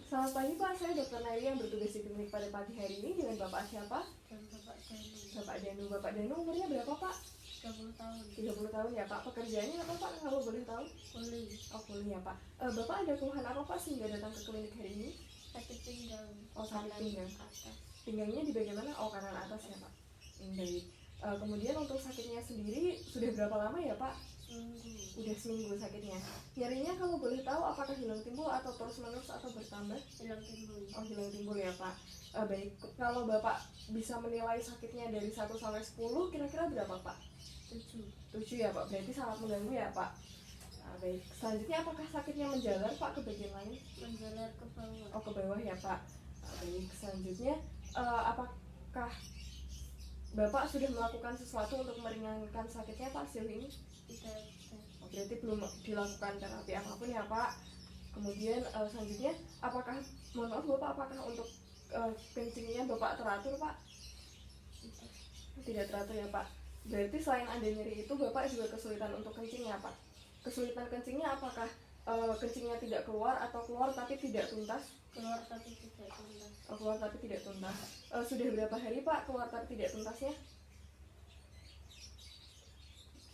Selamat pagi Pak, saya Dr. Naili yang bertugas di klinik pada pagi hari ini dengan Bapak siapa? Dan Bapak Danu. Bapak Danu. Bapak Danu umurnya berapa Pak? 30 tahun. 30 tahun ya Pak. Pekerjaannya apa Pak kalau boleh tahu? Kulit. Oh kuliah Pak. Bapak ada keluhan apa Pak sehingga datang ke klinik hari ini? Sakit pinggang. Oh sakit Kanan pinggang. atas. Pinggangnya di bagian mana? Oh kanan atas ya Pak. Baik. Kemudian untuk sakitnya sendiri sudah berapa lama ya Pak? Seminggu. Udah seminggu sakitnya. Nyerinya kalau boleh tahu apakah hilang timbul atau terus menerus atau bertambah? Hilang timbul. Oh hilang timbul ya Pak. Baik, kalau Bapak bisa menilai sakitnya dari 1 sampai 10 kira-kira berapa Pak? 7. 7 ya Pak, berarti sangat mengganggu ya Pak. Baik, selanjutnya apakah sakitnya menjalar Pak ke bagian lain? Menjalar ke bawah. Oh ke bawah ya Pak. Baik, selanjutnya apakah Bapak sudah melakukan sesuatu untuk meringankan sakitnya Pak sejauh ini? Tidak. Oh, berarti belum dilakukan terapi apapun ya Pak. Kemudian selanjutnya apakah, mohon maaf Bapak, apakah untuk kencingnya Bapak teratur Pak? Tidak teratur ya Pak. Berarti selain ada nyeri itu Bapak juga kesulitan untuk kencing ya Pak? Kesulitan kencingnya apakah kencingnya tidak keluar atau keluar tapi tidak tuntas? Keluar tapi tidak tuntas. Oh, keluar tapi tidak tuntas. Sudah berapa hari Pak keluar tapi tidak tuntasnya?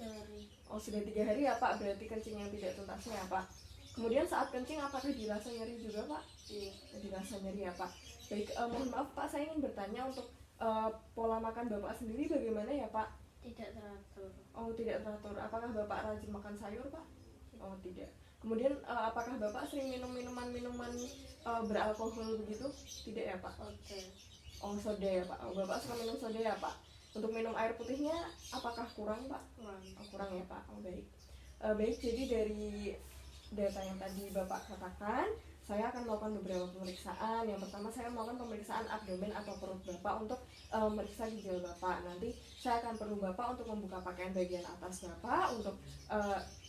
3 hari. Oh sudah 3 hari ya Pak, berarti kencing yang tidak tuntasnya ya Pak. Kemudian saat kencing apakah dirasa nyeri juga Pak? Iya. Dirasa nyeri ya Pak. Baik, mohon maaf Pak, saya ingin bertanya untuk pola makan Bapak sendiri bagaimana ya Pak? Tidak teratur. Oh tidak teratur. Apakah Bapak rajin makan sayur Pak? Oh tidak. Kemudian apakah Bapak sering minum minuman beralkohol begitu? Tidak ya Pak? Soda. Oh soda ya Pak. Oh, Bapak suka minum soda ya Pak? Untuk minum air putihnya apakah kurang Pak? Kurang. Oh, kurang ya Pak. Oh baik. Baik, jadi dari data yang tadi Bapak katakan, saya akan melakukan beberapa pemeriksaan. Yang pertama saya melakukan pemeriksaan abdomen atau perut Bapak untuk memeriksa ginjal Bapak. Nanti saya akan perlu Bapak untuk membuka pakaian bagian atas Bapak untuk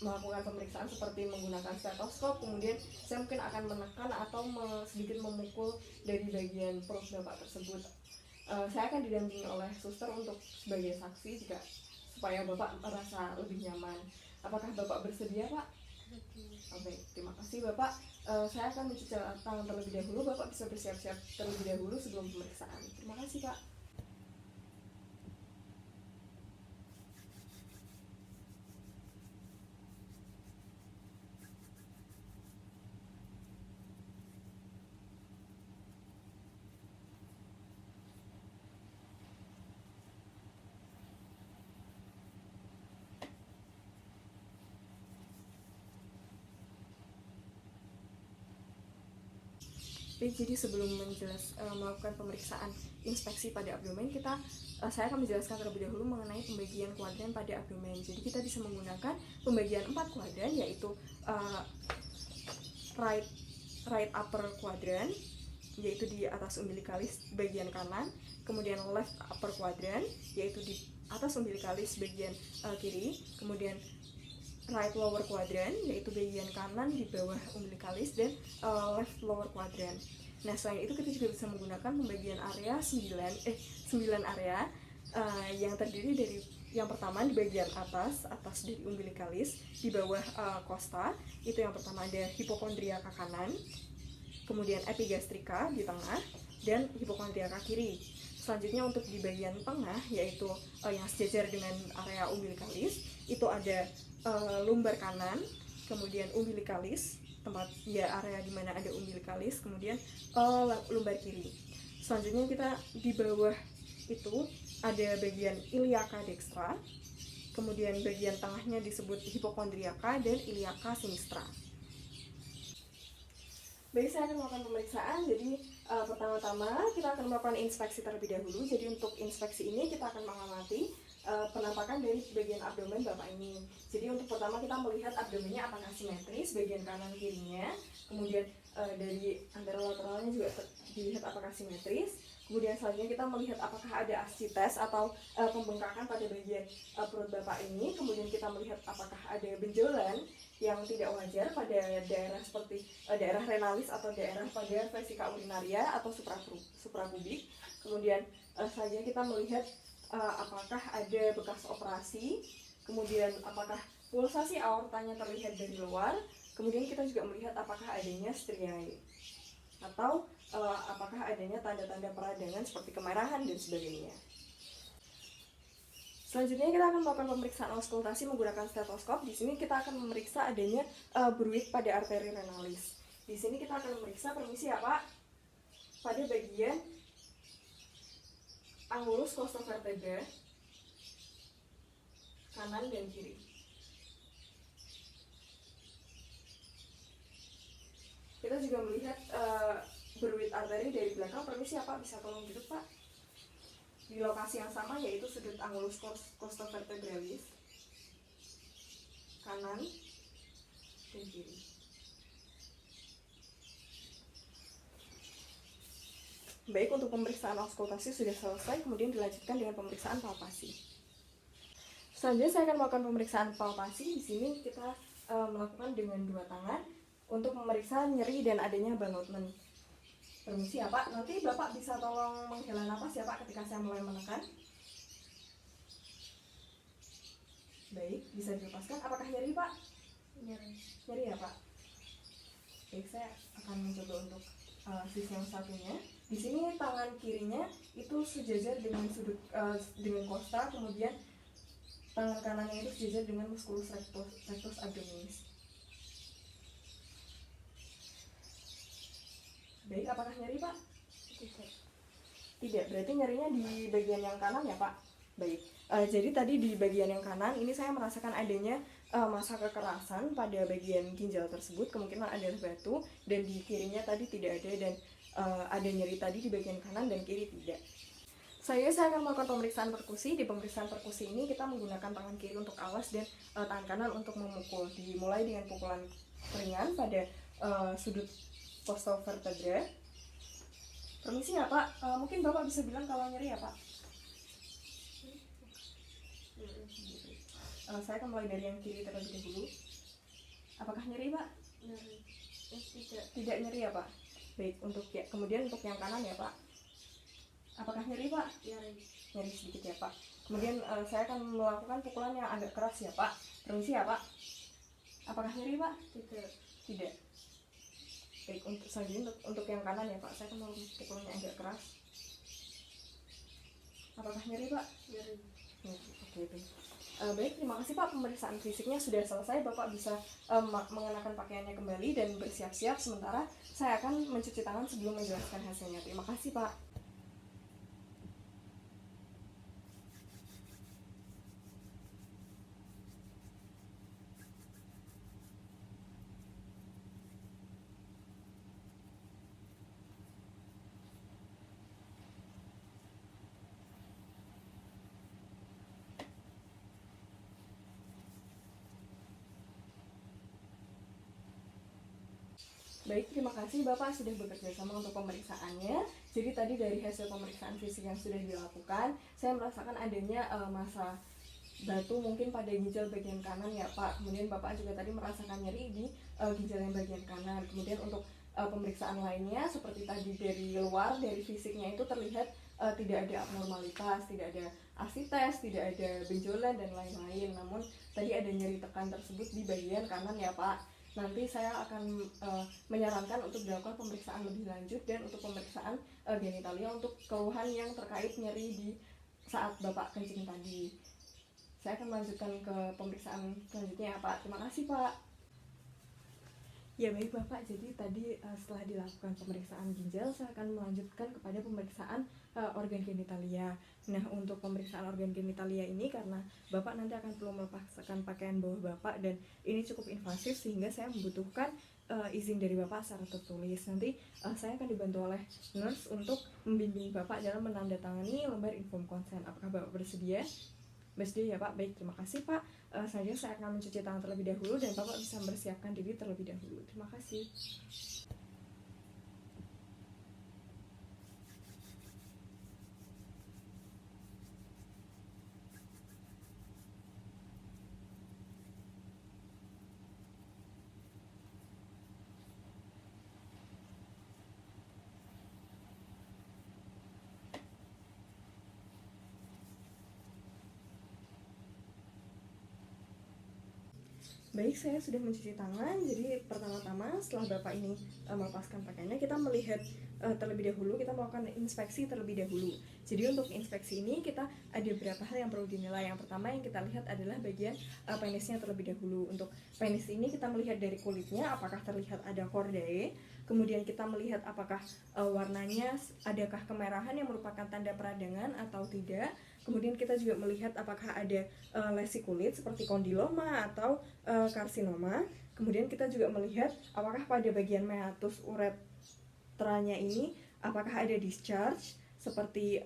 melakukan pemeriksaan seperti menggunakan stetoskop. Kemudian saya mungkin akan menekan atau sedikit memukul dari bagian perut Bapak tersebut. Saya akan didampingi oleh suster untuk sebagai saksi jika supaya Bapak merasa lebih nyaman. Apakah Bapak bersedia Pak? Baik, terima kasih Bapak. Saya akan mencuci tangan terlebih dahulu. Bapak bisa bersiap-siap terlebih dahulu sebelum pemeriksaan. Terima kasih Pak. Jadi sebelum melakukan pemeriksaan inspeksi pada abdomen, saya akan menjelaskan terlebih dahulu mengenai pembagian kuadran pada abdomen. Jadi kita bisa menggunakan pembagian 4 kuadran, yaitu right upper quadrant, yaitu di atas umbilicalis bagian kanan, kemudian left upper quadrant, yaitu di atas umbilicalis bagian kiri, kemudian right lower quadrant, yaitu bagian kanan di bawah umbilicalis, dan left lower quadrant. Nah selain itu kita juga bisa menggunakan pembagian area 9 area yang terdiri dari yang pertama di bagian atas dari umbilicalis, di bawah costa, itu yang pertama ada hipokondriaka kanan, kemudian epigastrika di tengah, dan hipokondriaka kiri. Selanjutnya untuk di bagian tengah, yaitu yang sejajar dengan area umbilicalis, itu ada lumbar kanan, kemudian umbilicalis, tempat ya area di mana ada umbilicalis, kemudian lumbar kiri. Selanjutnya kita di bawah itu ada bagian iliaka dextra, kemudian bagian tengahnya disebut hipokondriaka dan iliaka sinistra. Baik, saya akan melakukan pemeriksaan. Jadi pertama-tama kita akan melakukan inspeksi terlebih dahulu. Jadi untuk inspeksi ini kita akan mengamati penampakan dari bagian abdomen Bapak ini. Jadi untuk pertama kita melihat abdomennya apakah simetris bagian kanan kirinya, kemudian dari antara lateralnya juga dilihat apakah simetris. Kemudian selanjutnya kita melihat apakah ada ascites atau pembengkakan pada bagian perut Bapak ini. Kemudian kita melihat apakah ada benjolan yang tidak wajar pada daerah seperti daerah renalis atau daerah pada vesika urinaria atau suprapubik. Kemudian selanjutnya kita melihat apakah ada bekas operasi, kemudian apakah pulsasi aortanya terlihat dari luar, kemudian kita juga melihat apakah adanya striae. atau apakah adanya tanda-tanda peradangan seperti kemerahan dan sebagainya. Selanjutnya kita akan melakukan pemeriksaan auskultasi menggunakan stetoskop. Di sini kita akan memeriksa adanya bruit pada arteri renalis. Di sini kita akan memeriksa, permisi ya Pak, pada bagian angulus costovertebra kanan dan kiri. Kita juga melihat bruit arteri dari belakang. Permisi ya Pak, bisa tolong duduk Pak. Di lokasi yang sama, yaitu sudut angulus costovertebralis kanan dan kiri. Baik, untuk pemeriksaan auskultasi sudah selesai, kemudian dilanjutkan dengan pemeriksaan palpasi. Selanjutnya saya akan melakukan pemeriksaan palpasi. Di sini kita melakukan dengan 2 tangan untuk memeriksa nyeri dan adanya ballotment. Permisi ya Pak, nanti Bapak bisa tolong menghela napas ya Pak ketika saya mulai menekan. Baik, bisa dilepaskan. Apakah nyeri Pak? Nyeri. Nyeri ya Pak. Baik, saya akan mencoba untuk sisi yang satunya. Di sini tangan kirinya itu sejajar dengan dengan kosta, kemudian tangan kanannya itu sejajar dengan musculus rectus abdominis. Baik, apakah nyeri Pak? Tidak. Tidak, berarti nyerinya di bagian yang kanan ya Pak? Baik, jadi tadi di bagian yang kanan ini saya merasakan adanya massa kekerasan pada bagian ginjal tersebut, kemungkinan adalah batu, dan di kirinya tadi tidak ada, dan ada nyeri tadi di bagian kanan dan kiri tidak. Saya akan melakukan pemeriksaan perkusi. Di pemeriksaan perkusi ini kita menggunakan tangan kiri untuk alas dan tangan kanan untuk memukul. Dimulai dengan pukulan ringan pada sudut costovertebra. Permisi ya Pak, mungkin Bapak bisa bilang kalau nyeri ya Pak? Saya akan mulai dari yang kiri terlebih dahulu. Apakah nyeri Pak? Nyeri. Tidak. Tidak nyeri ya Pak? Baik, kemudian untuk yang kanan ya Pak? Apakah nyeri Pak? Nyeri. Nyeri sedikit ya Pak. Kemudian saya akan melakukan pukulan yang agak keras ya Pak. Permisi ya Pak? Apakah nyeri Pak? Tidak. Tidak. Baik, selanjutnya untuk yang kanan ya Pak, saya akan melakukan pukulan yang agak keras. Apakah nyeri Pak? Nyeri. Oke, baik. Baik, terima kasih Pak, pemeriksaan fisiknya sudah selesai. Bapak bisa mengenakan pakaiannya kembali dan bersiap-siap, sementara saya akan mencuci tangan sebelum menjelaskan hasilnya. Terima kasih Pak. Baik, terima kasih Bapak sudah bekerja sama untuk pemeriksaannya. Jadi tadi dari hasil pemeriksaan fisik yang sudah dilakukan, saya merasakan adanya massa batu mungkin pada ginjal bagian kanan ya Pak. Kemudian Bapak juga tadi merasakan nyeri di ginjal yang bagian kanan. Kemudian untuk pemeriksaan lainnya seperti tadi dari luar, dari fisiknya itu terlihat tidak ada abnormalitas, tidak ada asites, tidak ada benjolan dan lain-lain. Namun tadi ada nyeri tekan tersebut di bagian kanan ya Pak. Nanti saya akan menyarankan untuk dilakukan pemeriksaan lebih lanjut dan untuk pemeriksaan genitalia untuk keluhan yang terkait nyeri di saat Bapak kencing tadi. Saya akan melanjutkan ke pemeriksaan selanjutnya ya Pak. Terima kasih Pak. Ya baik Bapak, jadi tadi setelah dilakukan pemeriksaan ginjal, saya akan melanjutkan kepada pemeriksaan organ genitalia. Nah, untuk pemeriksaan organ genitalia ini karena Bapak nanti akan perlu melepaskan pakaian bawah Bapak dan ini cukup invasif sehingga saya membutuhkan izin dari Bapak secara tertulis. Nanti saya akan dibantu oleh nurse untuk membimbing Bapak dalam menandatangani lembar inform consent. Apakah Bapak bersedia? Bersedia ya Pak? Baik, terima kasih Pak. Selanjutnya saya akan mencuci tangan terlebih dahulu dan Bapak bisa mempersiapkan diri terlebih dahulu. Terima kasih. Baik, saya sudah mencuci tangan. Jadi pertama-tama pertama setelah Bapak ini melepaskan pakaiannya, kita melihat terlebih dahulu, kita melakukan inspeksi terlebih dahulu. Jadi untuk inspeksi ini kita ada beberapa hal yang perlu dinilai. Yang pertama yang kita lihat adalah bagian penisnya terlebih dahulu. Untuk penis ini kita melihat dari kulitnya apakah terlihat ada kordae, kemudian kita melihat apakah warnanya adakah kemerahan yang merupakan tanda peradangan atau tidak. Kemudian kita juga melihat apakah ada lesi kulit seperti kondiloma atau karsinoma. Kemudian kita juga melihat apakah pada bagian meatus uretranya ini apakah ada discharge seperti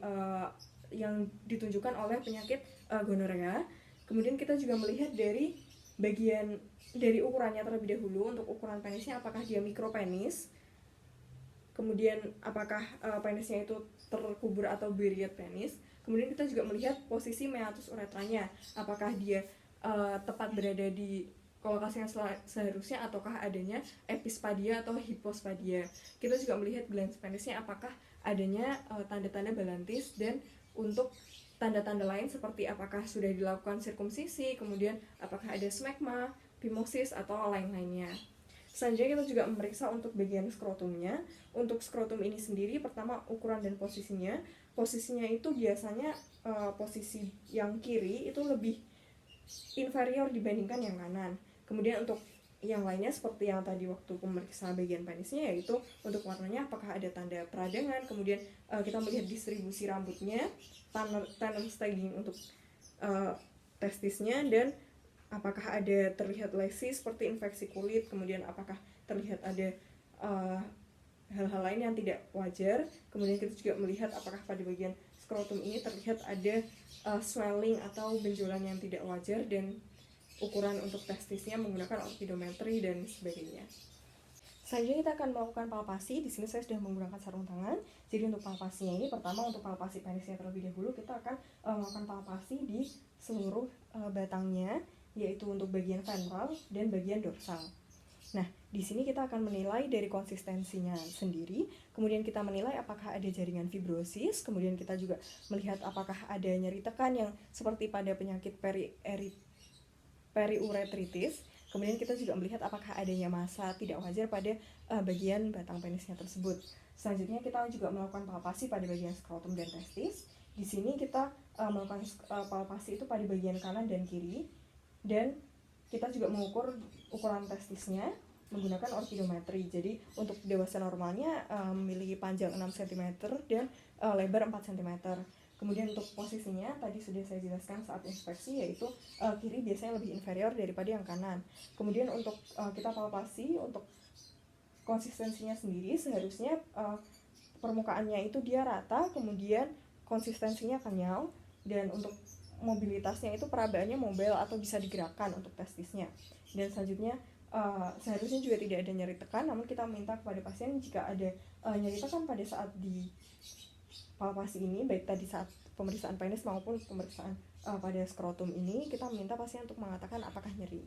yang ditunjukkan oleh penyakit gonorea. Kemudian kita juga melihat dari bagian dari ukurannya terlebih dahulu. Untuk ukuran penisnya apakah dia mikropenis, kemudian apakah penisnya itu terkubur atau buried penis. Kemudian kita juga melihat posisi meatus uretranya, apakah dia tepat berada di lokasi yang seharusnya ataukah adanya epispadia atau hipospadia. Kita juga melihat glans penisnya apakah adanya tanda-tanda balantis, dan untuk tanda-tanda lain seperti apakah sudah dilakukan sirkumsisi, kemudian apakah ada smegma, phimosis atau lain-lainnya. Selanjutnya kita juga memeriksa untuk bagian skrotumnya. Untuk skrotum ini sendiri, pertama ukuran dan posisinya. Posisinya itu biasanya posisi yang kiri itu lebih inferior dibandingkan yang kanan. Kemudian untuk yang lainnya seperti yang tadi waktu pemeriksa bagian penisnya, yaitu untuk warnanya apakah ada tanda peradangan, kemudian kita melihat distribusi rambutnya, tanner staging untuk testisnya, dan apakah ada terlihat lesi seperti infeksi kulit, kemudian apakah terlihat ada hal-hal lain yang tidak wajar. Kemudian kita juga melihat apakah pada bagian skrotum ini terlihat ada swelling atau benjolan yang tidak wajar, dan ukuran untuk testisnya menggunakan orkidometri dan sebagainya. Selanjutnya kita akan melakukan palpasi. Di sini saya sudah menggunakan sarung tangan. Jadi untuk palpasinya ini, pertama untuk palpasi penisnya terlebih dahulu, kita akan melakukan palpasi di seluruh batangnya, yaitu untuk bagian ventral dan bagian dorsal. Nah, di sini kita akan menilai dari konsistensinya sendiri, kemudian kita menilai apakah ada jaringan fibrosis, kemudian kita juga melihat apakah ada nyeri tekan yang seperti pada penyakit periuretritis. Kemudian kita juga melihat apakah adanya massa tidak wajar pada bagian batang penisnya tersebut. Selanjutnya kita juga melakukan palpasi pada bagian skrotum dan testis. Di sini kita melakukan palpasi itu pada bagian kanan dan kiri, dan kita juga mengukur ukuran testisnya menggunakan orkidometri. Jadi untuk dewasa normalnya memiliki panjang 6 cm dan lebar 4 cm. Kemudian untuk posisinya tadi sudah saya jelaskan saat inspeksi, yaitu kiri biasanya lebih inferior daripada yang kanan. Kemudian untuk kita palpasi untuk konsistensinya sendiri, seharusnya permukaannya itu dia rata, kemudian konsistensinya kenyal, dan untuk mobilitasnya itu perabaannya mobile atau bisa digerakkan untuk testisnya. Dan selanjutnya seharusnya juga tidak ada nyeri tekan, namun kita minta kepada pasien jika ada nyeri tekan pada saat di palpasi ini, baik tadi saat pemeriksaan penis maupun pemeriksaan pada skrotum ini, kita minta pasien untuk mengatakan apakah nyeri,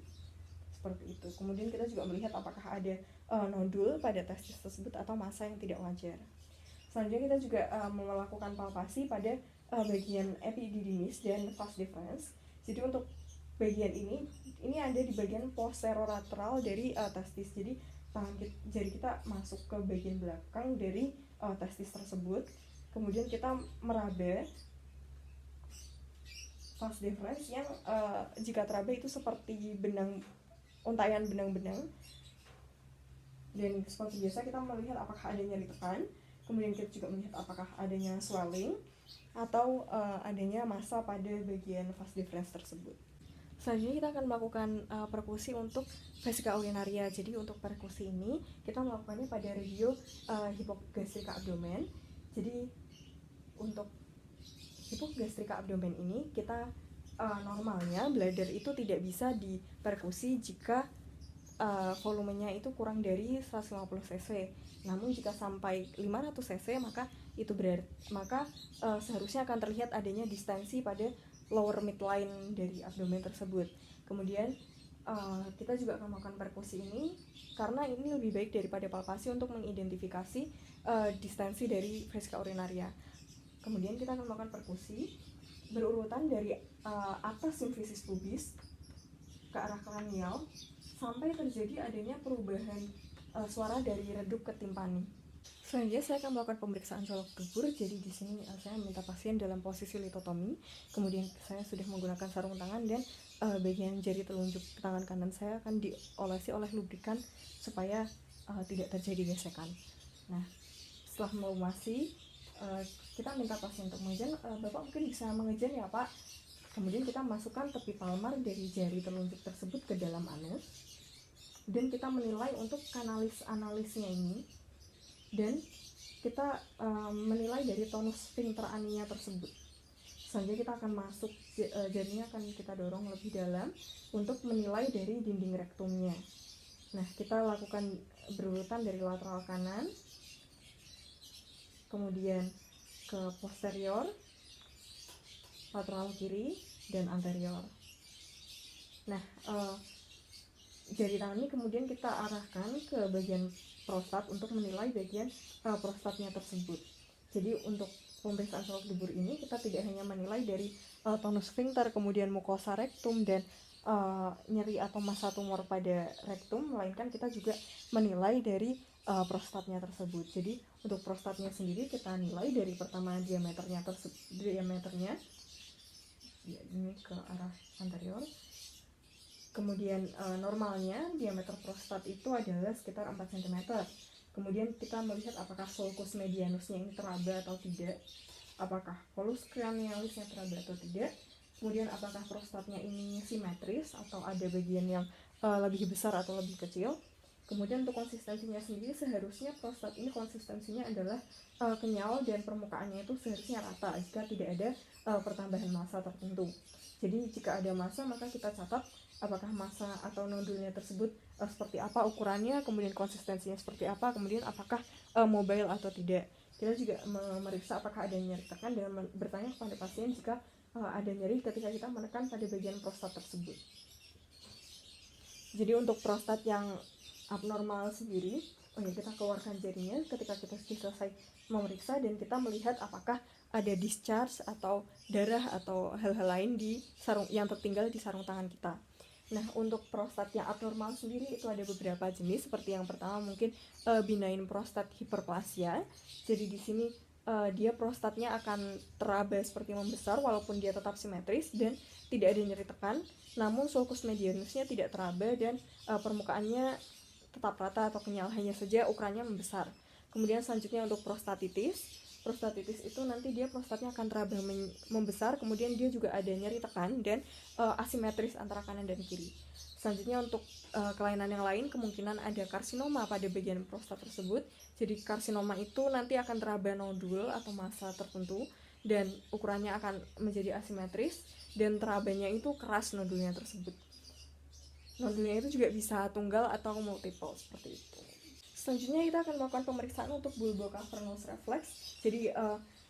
seperti itu. Kemudian kita juga melihat apakah ada nodul pada testis tersebut atau massa yang tidak wajar. Selanjutnya kita juga melakukan palpasi pada bagian epididymis dan vas deferens. Jadi untuk bagian ini ada di bagian posterolateral dari testis. Jadi jari kita masuk ke bagian belakang dari testis tersebut. Kemudian kita meraba vas deferens yang jika teraba itu seperti untayan benang-benang. Dan seperti biasa kita melihat apakah ada nyeri tekan. Kemudian kita juga melihat apakah adanya swelling atau adanya massa pada bagian vas deferens tersebut. Selanjutnya kita akan melakukan perkusi untuk vesika urinaria. Jadi untuk perkusi ini kita melakukannya pada regio hipogastrika abdomen. Jadi untuk hipogastrika abdomen ini kita normalnya bladder itu tidak bisa diperkusi jika volumenya itu kurang dari 150 cc. Namun jika sampai 500 cc maka seharusnya akan terlihat adanya distensi pada lower midline dari abdomen tersebut. Kemudian kita juga akan melakukan perkusi ini karena ini lebih baik daripada palpasi untuk mengidentifikasi distensi dari vesika urinaria. Kemudian kita akan melakukan perkusi berurutan dari atas simfisis pubis ke arah kranial sampai terjadi adanya perubahan suara dari redup ke timpani. Selanjutnya saya akan melakukan pemeriksaan colok dubur. Jadi di sini saya minta pasien dalam posisi litotomi. Kemudian saya sudah menggunakan sarung tangan dan bagian jari telunjuk tangan kanan saya akan diolesi oleh lubrikan supaya tidak terjadi gesekan. Nah, setelah melumasi, kita minta pasien untuk mengejan. Bapak mungkin bisa mengejan ya Pak. Kemudian kita masukkan tepi palmar dari jari telunjuk tersebut ke dalam anus. Dan kita menilai untuk analis-analisnya ini. Dan kita menilai dari tonus sphincter ania tersebut. Selanjutnya kita akan masuk, jarinya akan kita dorong lebih dalam untuk menilai dari dinding rektumnya. Nah, kita lakukan berurutan dari lateral kanan, kemudian ke posterior, lateral kiri, dan anterior. Nah, jari tangan ini kemudian kita arahkan ke bagian prostat untuk menilai bagian prostatnya tersebut. Jadi untuk pemeriksaan colok dubur ini kita tidak hanya menilai dari tonus sphincter, kemudian mukosa rektum dan nyeri atau massa tumor pada rektum, melainkan kita juga menilai dari prostatnya tersebut. Jadi untuk prostatnya sendiri kita nilai dari pertama diameternya ya, ini ke arah anterior. Kemudian normalnya diameter prostat itu adalah sekitar 4 cm. Kemudian kita melihat apakah sulcus medianusnya ini teraba atau tidak, apakah polus cranialisnya teraba atau tidak. Kemudian apakah prostatnya ini simetris atau ada bagian yang lebih besar atau lebih kecil. Kemudian untuk konsistensinya sendiri, seharusnya prostat ini konsistensinya adalah kenyal dan permukaannya itu seharusnya rata jika tidak ada pertambahan massa tertentu. Jadi jika ada massa, maka kita catat apakah massa atau nodulnya tersebut seperti apa ukurannya, kemudian konsistensinya seperti apa, kemudian apakah mobile atau tidak. Kita juga memeriksa apakah ada nyeri tekan dan bertanya kepada pasien jika ada nyeri ketika kita menekan pada bagian prostat tersebut. Jadi untuk prostat yang abnormal sendiri, kita keluarkan jarinya ketika kita sudah selesai memeriksa dan kita melihat apakah ada discharge atau darah atau hal-hal lain di sarung yang tertinggal di sarung tangan kita. Nah, untuk prostat yang abnormal sendiri itu ada beberapa jenis. Seperti yang pertama mungkin benign prostat hyperplasia. Jadi di sini dia prostatnya akan teraba seperti membesar walaupun dia tetap simetris dan tidak ada nyeri tekan. Namun sulcus medianusnya tidak teraba dan permukaannya tetap rata atau kenyal, hanya saja ukurannya membesar. Kemudian selanjutnya untuk prostatitis. Prostatitis itu nanti dia prostatnya akan teraba membesar, kemudian dia juga ada nyeri tekan dan asimetris antara kanan dan kiri. Selanjutnya untuk kelainan yang lain, kemungkinan ada karsinoma pada bagian prostat tersebut. Jadi karsinoma itu nanti akan teraba nodul atau massa tertentu dan ukurannya akan menjadi asimetris dan terabanya itu keras nodulnya tersebut. Nodulnya itu juga bisa tunggal atau multiple seperti itu. Selanjutnya kita akan melakukan pemeriksaan untuk bulbocavernous reflex. Jadi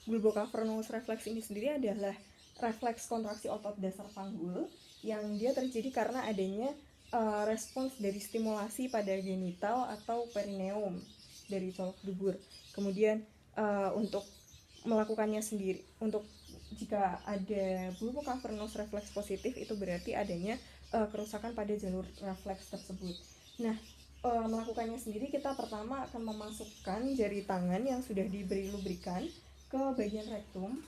bulbocavernous reflex ini sendiri adalah refleks kontraksi otot dasar panggul yang dia terjadi karena adanya respons dari stimulasi pada genital atau perineum dari colok dubur. Kemudian untuk melakukannya sendiri, untuk jika ada bulbocavernous reflex positif, itu berarti adanya kerusakan pada jalur refleks tersebut. Nah, melakukannya sendiri, kita pertama akan memasukkan jari tangan yang sudah diberi lubrikan ke bagian rektum.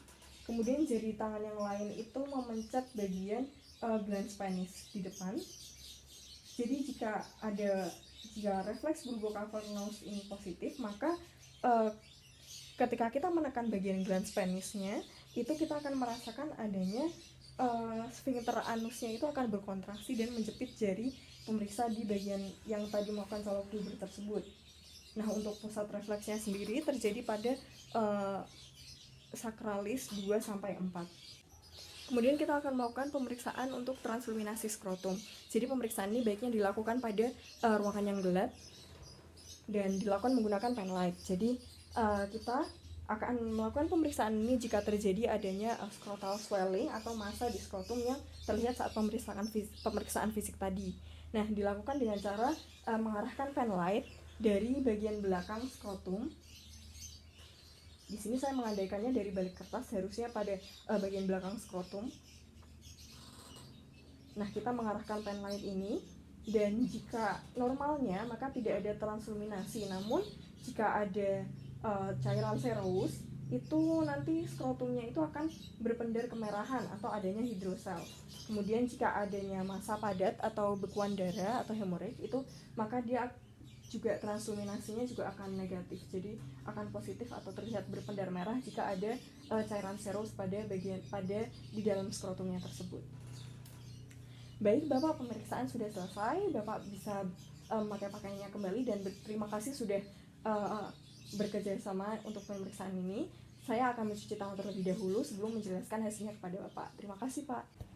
Kemudian jari tangan yang lain itu memencet bagian glans penis di depan. Jadi jika refleks bulbocavernous ini positif, maka ketika kita menekan bagian glans penisnya, itu kita akan merasakan adanya sphincter anusnya itu akan berkontraksi dan menjepit jari pemeriksa di bagian yang tadi melakukan colok dubur tersebut. Nah, untuk pusat refleksnya sendiri terjadi pada sakralis 2-4. Kemudian kita akan melakukan pemeriksaan untuk transluminasi skrotum. Jadi pemeriksaan ini baiknya dilakukan pada ruangan yang gelap dan dilakukan menggunakan pen light. Jadi kita akan melakukan pemeriksaan ini jika terjadi adanya scrotal swelling atau massa di skrotum yang terlihat saat pemeriksaan fisik tadi. Nah, dilakukan dengan cara mengarahkan pen light dari bagian belakang skrotum. Di sini saya mengandaikannya dari balik kertas, harusnya pada bagian belakang skrotum. Nah, kita mengarahkan pen light ini Dan jika normalnya maka tidak ada transluminasi. Namun jika ada cairan serous, itu nanti skrotumnya itu akan berpendar kemerahan atau adanya hidrosel. Kemudian jika adanya massa padat atau bekuan darah atau hemorrhage, itu maka dia juga transluminasinya juga akan negatif, jadi akan positif atau terlihat berpendar merah jika ada cairan serous pada di dalam skrotumnya tersebut. Baik, Bapak, pemeriksaan sudah selesai. Bapak bisa memakai pakaiannya kembali, dan terima kasih sudah bekerja sama untuk pemeriksaan ini. Saya akan mencuci tangan terlebih dahulu sebelum menjelaskan hasilnya kepada Bapak. Terima kasih, Pak.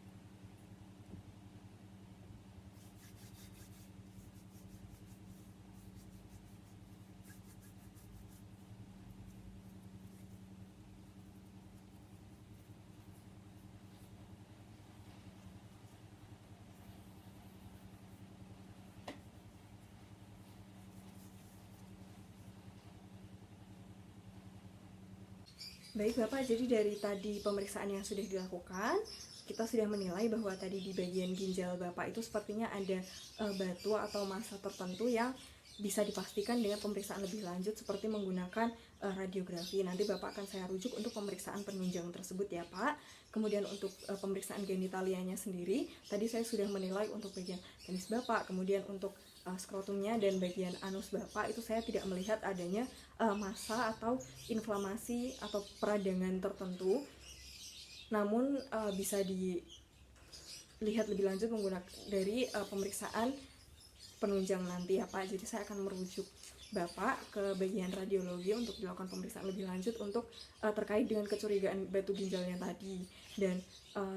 Baik, Bapak, jadi dari tadi pemeriksaan yang sudah dilakukan, kita sudah menilai bahwa tadi di bagian ginjal Bapak itu sepertinya ada batu atau massa tertentu yang bisa dipastikan dengan pemeriksaan lebih lanjut seperti menggunakan radiografi. Nanti Bapak akan saya rujuk untuk pemeriksaan penunjang tersebut ya, Pak. Kemudian untuk pemeriksaan genitalianya sendiri, tadi saya sudah menilai untuk bagian penis Bapak, kemudian untuk skrotumnya dan bagian anus Bapak itu saya tidak melihat adanya massa atau inflamasi atau peradangan tertentu. Namun bisa dilihat lebih lanjut menggunakan dari pemeriksaan penunjang nanti ya, Pak. Jadi saya akan merujuk Bapak ke bagian radiologi untuk dilakukan pemeriksaan lebih lanjut untuk terkait dengan kecurigaan batu ginjalnya tadi. Dan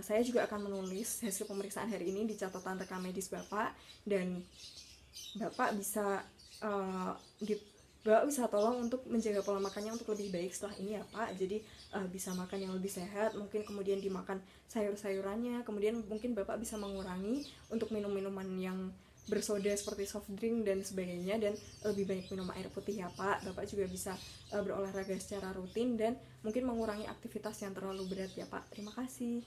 saya juga akan menulis hasil pemeriksaan hari ini di catatan rekam medis Bapak, dan Bapak bisa Bapak bisa tolong untuk menjaga pola makannya untuk lebih baik setelah ini ya, Pak. Jadi bisa makan yang lebih sehat, mungkin kemudian dimakan sayur-sayurannya, kemudian mungkin Bapak bisa mengurangi untuk minum-minuman yang bersoda seperti soft drink dan sebagainya, dan lebih banyak minum air putih ya, Pak. Bapak juga bisa berolahraga secara rutin dan mungkin mengurangi aktivitas yang terlalu berat ya, Pak. Terima kasih.